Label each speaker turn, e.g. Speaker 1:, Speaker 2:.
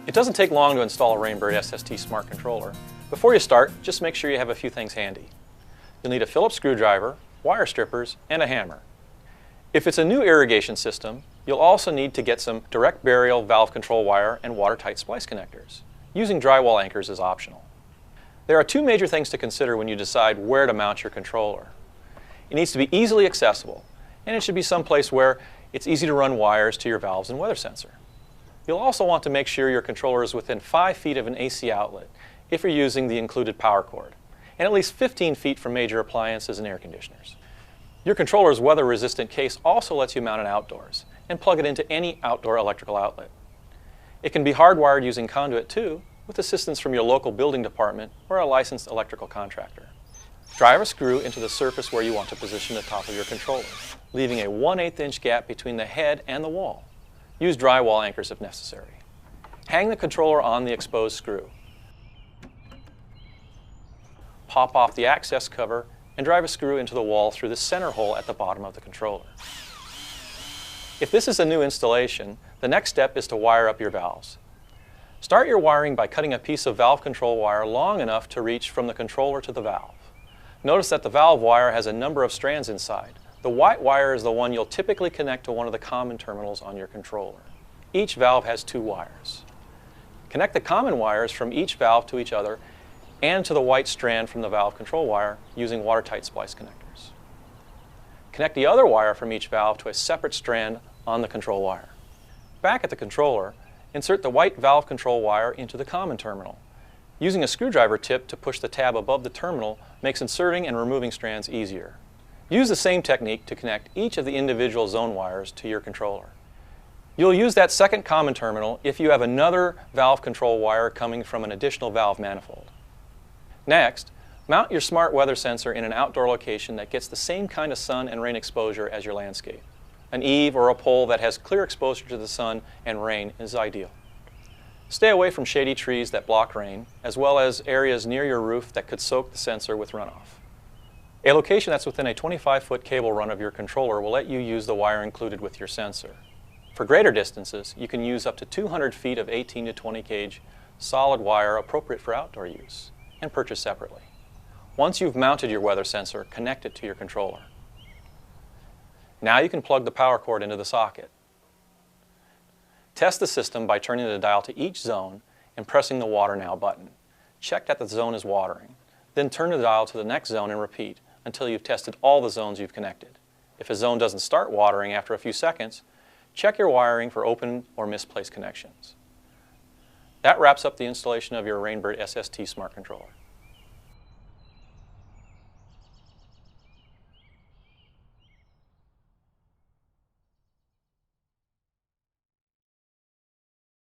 Speaker 1: It doesn't take long to install a RainBird SST smart controller. Before you start, just make sure you have a few things handy. You'll need a Phillips screwdriver, wire strippers, and a hammer. If it's a new irrigation system, you'll also need to get some direct burial valve control wire and watertight splice connectors. Using drywall anchors is optional. There are two major things to consider when you decide where to mount your controller. It needs to be easily accessible, and it should be someplace where it's easy to run wires to your valves and weather sensor. You'll also want to make sure your controller is within 5 feet of an AC outlet if you're using the included power cord, and at least 15 feet from major appliances and air conditioners. Your controller's weather-resistant case also lets you mount it outdoors and plug it into any outdoor electrical outlet. It can be hardwired using conduit too, with assistance from your local building department or a licensed electrical contractor. Drive a screw into the surface where you want to position the top of your controller, leaving a 1/8 inch gap between the head and the wall. Use drywall anchors if necessary. Hang the controller on the exposed screw. Pop off the access cover and drive a screw into the wall through the center hole at the bottom of the controller. If this is a new installation, the next step is to wire up your valves. Start your wiring by cutting a piece of valve control wire long enough to reach from the controller to the valve. Notice that the valve wire has a number of strands inside. The white wire is the one you'll typically connect to one of the common terminals on your controller. Each valve has 2 wires. Connect the common wires from each valve to each other and to the white strand from the valve control wire using watertight splice connectors. Connect the other wire from each valve to a separate strand on the control wire. Back at the controller, insert the white valve control wire into the common terminal. Using a screwdriver tip to push the tab above the terminal makes inserting and removing strands easier. Use the same technique to connect each of the individual zone wires to your controller. You'll use that second common terminal if you have another valve control wire coming from an additional valve manifold. Next, mount your smart weather sensor in an outdoor location that gets the same kind of sun and rain exposure as your landscape. An eave or a pole that has clear exposure to the sun and rain is ideal. Stay away from shady trees that block rain, as well as areas near your roof that could soak the sensor with runoff. A location that's within a 25-foot cable run of your controller will let you use the wire included with your sensor. For greater distances, you can use up to 200 feet of 18 to 20 gauge solid wire appropriate for outdoor use, and purchase separately. Once you've mounted your weather sensor, connect it to your controller. Now you can plug the power cord into the socket. Test the system by turning the dial to each zone and pressing the Water Now button. Check that the zone is watering. Then turn the dial to the next zone and repeat until you've tested all the zones you've connected. If a zone doesn't start watering after a few seconds, check your wiring for open or misplaced connections. That wraps up the installation of your RainBird SST smart controller.